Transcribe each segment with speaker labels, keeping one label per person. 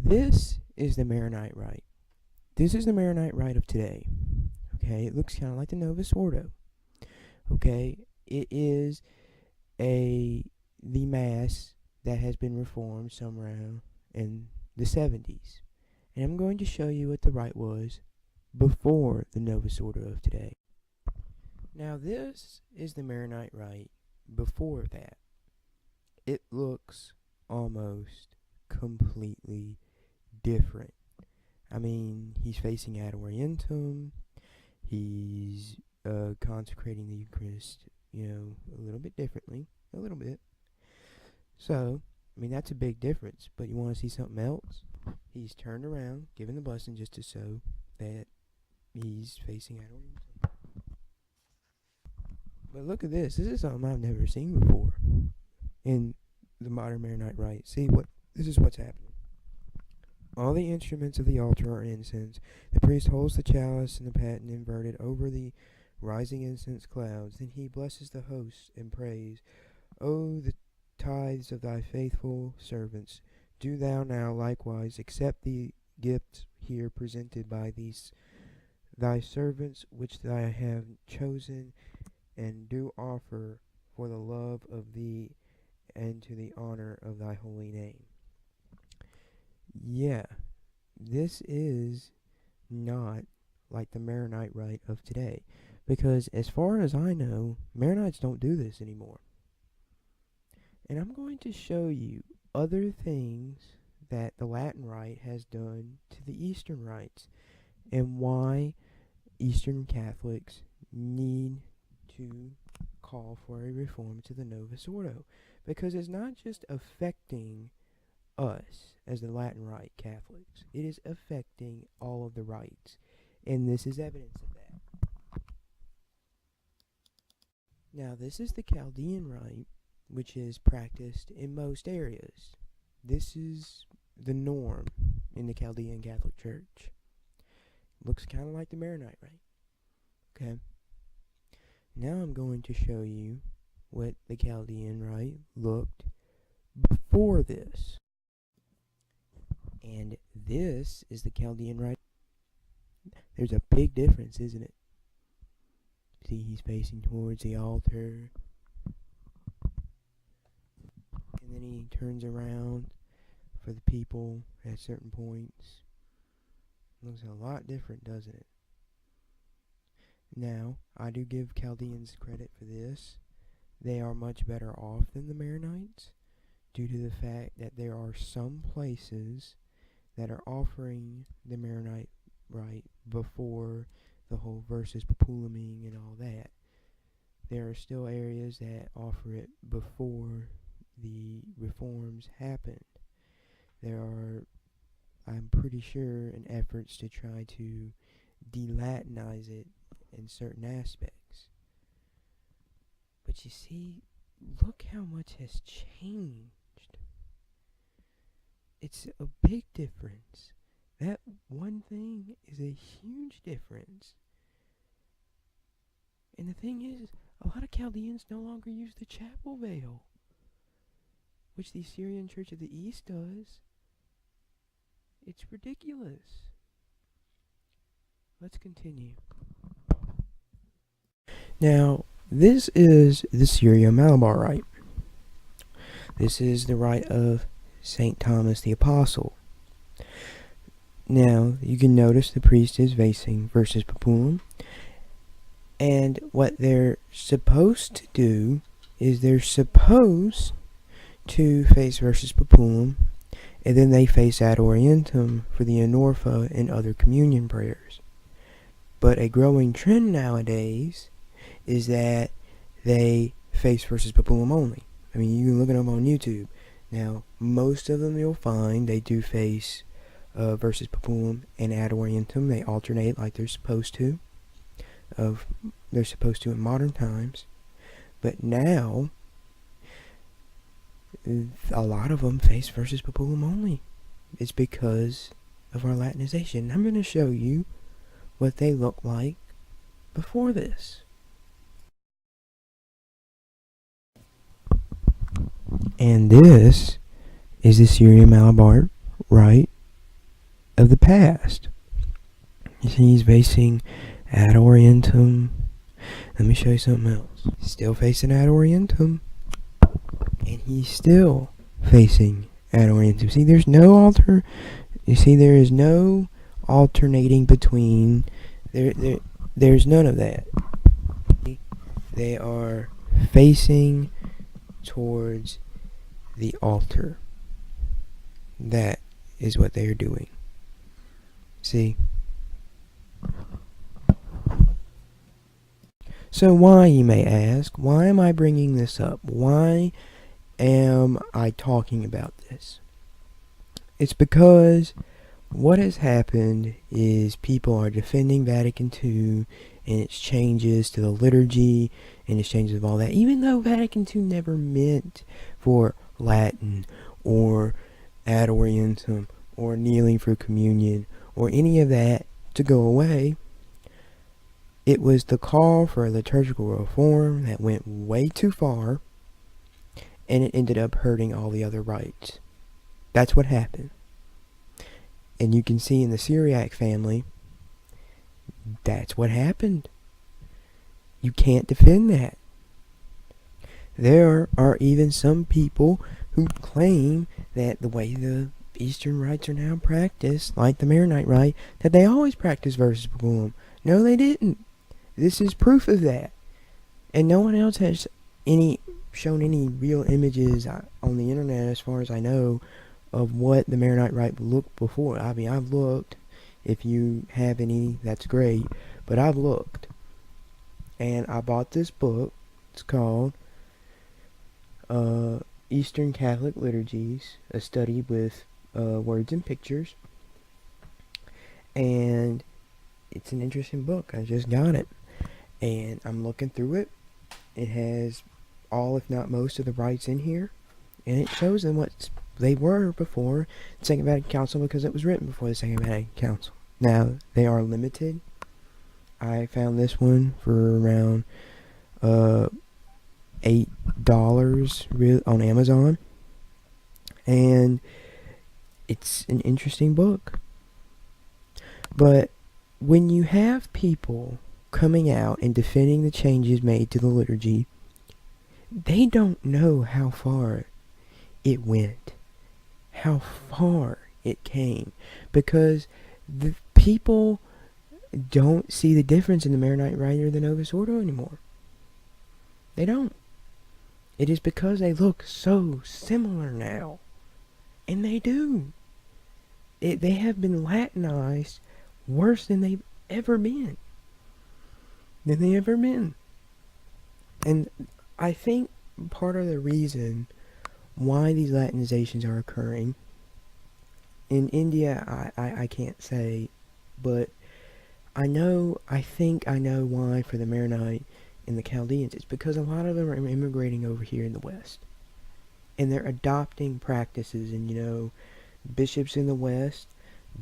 Speaker 1: This is the Maronite Rite. This is the Maronite Rite of today. Okay, it looks kind of like the Novus Ordo. Okay, it is the mass that has been reformed somewhere in the 70s. And I'm going to show you what the rite was before the Novus Ordo of today. Now this is the Maronite Rite before that. It looks almost completely different. I mean, he's facing ad orientem. He's consecrating the Eucharist, a little bit differently. A little bit. So, I mean, that's a big difference. But you want to see something else? He's turned around, giving the blessing just to show that he's facing ad orientem. But look at this. This is something I've never seen before in the modern Maronite Rite. See, this is what's happening. All the instruments of the altar are incense. The priest holds the chalice and the paten inverted over the rising incense clouds. Then he blesses the host and prays, O the tithes of thy faithful servants, do thou now likewise accept the gifts here presented by these thy servants, which thou have chosen, and do offer for the love of thee and to the honor of thy holy name. Yeah, this is not like the Maronite Rite of today, because as far as I know, Maronites don't do this anymore. And I'm going to show you other things that the Latin Rite has done to the Eastern rites, and why Eastern Catholics need to call for a reform to the Novus Ordo, because it's not just affecting us as the Latin Rite Catholics, it is affecting all of the rites, and this is evidence of that. Now, this is the Chaldean Rite, which is practiced in most areas. This is the norm in the Chaldean Catholic Church. Looks kind of like the Maronite Rite. Okay. Now I'm going to show you what the Chaldean Rite looked before this. And this is the Chaldean Rite. There's a big difference, isn't it? See, he's facing towards the altar. And then he turns around for the people at certain points. Looks a lot different, doesn't it? Now, I do give Chaldeans credit for this. They are much better off than the Maronites, due to the fact that there are some places that are offering the Maronite Rite before the whole versus populuming and all that. There are still areas that offer it before the reforms happened. There are, I'm pretty sure, efforts to try to de-Latinize it in certain aspects. But you see, look how much has changed. It's a big difference. That one thing is a huge difference. And the thing is, a lot of Chaldeans no longer use the chapel veil, which the Syrian Church of the East does. It's ridiculous. Let's continue. Now, this is the Syrio-Malabar Rite. This is the rite of St. Thomas the Apostle. Now, you can notice the priest is facing versus populum. And what they're supposed to do is they're supposed to face versus populum, and then they face ad orientem for the Anorpha and other communion prayers. But a growing trend nowadays is that they face versus populum only. I mean, you can look it up on YouTube. Now, most of them you'll find they do face versus populum and ad orientem. They alternate like they're supposed to. They're supposed to in modern times. But now, a lot of them face versus populum only. It's because of our Latinization. I'm going to show you what they look like before this. And this is the Syrio-Malabar Rite of the past. You see, he's facing Ad Orientem. Let me show you something else. Still facing Ad Orientem. And he's still facing Ad Orientem. See, there's no there is no alternating between. There's none of that. They are facing towards the altar. That is what they are doing. See? So why, you may ask, why am I bringing this up? Why am I talking about this? It's because what has happened is people are defending Vatican II and its changes to the liturgy and its changes of all that, even though Vatican II never meant for Latin or Ad Orientem or kneeling for communion or any of that to go away. It was the call for a liturgical reform that went way too far, and it ended up hurting all the other rites. That's what happened. And you can see in the Syriac family, that's what happened. You can't defend that. There are even some people who claim that the way the Eastern rites are now practiced, like the Maronite rite, that they always practice versus Pugum. No, they didn't. This is proof of that. And no one else has shown any real images on the internet, as far as I know, of what the Maronite rite looked before. I mean, I've looked. If you have any, that's great. But I've looked. And I bought this book. It's called Eastern Catholic Liturgies, a study with words and pictures. And it's an interesting book. I just got it. And I'm looking through it. It has all, if not most, of the rites in here. And it shows them what they were before the Second Vatican Council, because it was written before the Second Vatican Council. Now, they are limited. I found this one for around $8 on Amazon. And it's an interesting book. But when you have people coming out and defending the changes made to the liturgy, they don't know how far it went, how far it came, because the people don't see the difference in the Maronite rite or the Novus Ordo anymore. They don't. It is because they look so similar now. And they do. They have been Latinized worse than they've ever been. And I think part of the reason why these Latinizations are occurring in India, I can't say, but I think I know why for the Maronite and the Chaldeans. It's because a lot of them are immigrating over here in the West. And they're adopting practices, and bishops in the West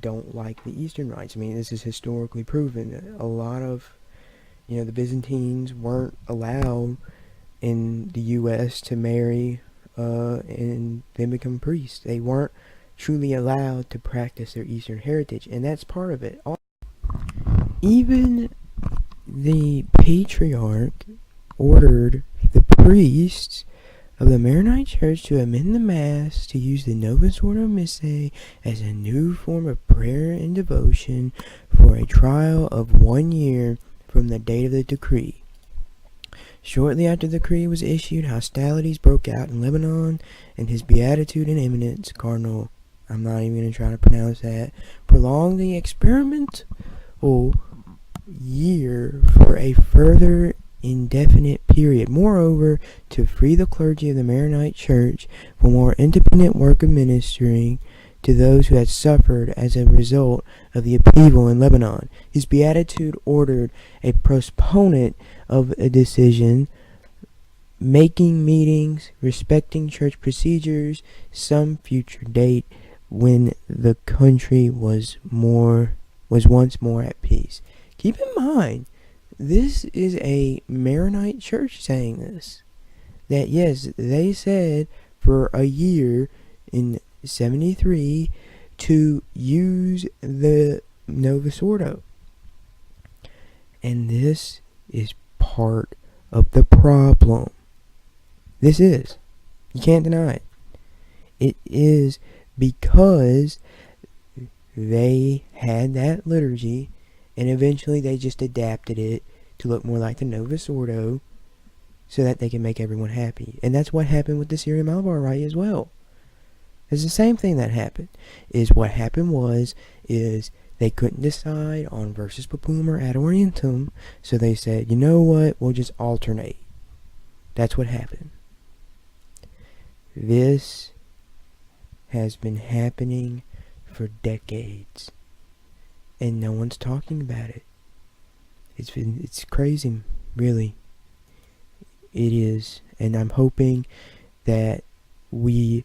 Speaker 1: don't like the Eastern rites. I mean, this is historically proven. A lot of the Byzantines weren't allowed in the U.S. to marry and then become priests. They weren't truly allowed to practice their Eastern heritage, and that's part of it. Even the patriarch ordered the priests of the Maronite Church to amend the Mass to use the Novus Ordo Missae as a new form of prayer and devotion for a trial of 1 year from the date of the decree. Shortly after the decree was issued, hostilities broke out in Lebanon, and His Beatitude and Eminence, Cardinal, I'm not even going to try to pronounce that, prolonged the experimental year for a further indefinite period. Moreover, to free the clergy of the Maronite Church for more independent work of ministering to those who had suffered as a result of the upheaval in Lebanon. His Beatitude ordered a postponement of a decision, making meetings, respecting church procedures, some future date when the country was once more at peace. Keep in mind, this is a Maronite church saying this. That yes, they said for a year in 73 to use the Novus Ordo. And this is part of the problem. This is. You can't deny it. It is because they had that liturgy, and eventually they just adapted it to look more like the Novus Ordo so that they can make everyone happy. And that's what happened with the Syrian Malabar Rite as well. It's the same thing that happened. What happened was they couldn't decide on Versus Populum or Ad Orientem, so they said, you know what, we'll just alternate. That's what happened. This has been happening for decades, and no one's talking about it. It's crazy, really. It is, and I'm hoping that when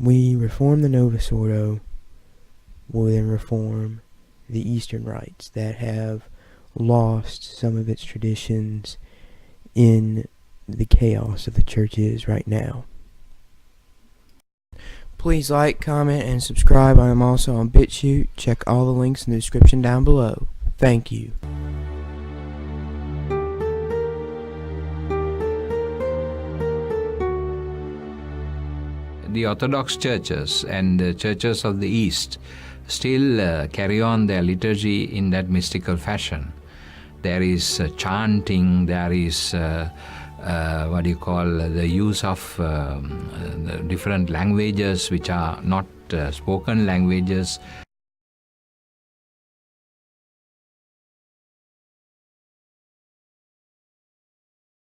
Speaker 1: we reform the Novus Ordo, will then reform the Eastern rites that have lost some of its traditions in the chaos of the church is right now. Please like, comment, and subscribe. I am also on BitChute. Check all the links in the description down below. Thank you.
Speaker 2: The Orthodox churches and the churches of the East still carry on their liturgy in that mystical fashion. There is chanting, there is the use of the different languages which are not spoken languages.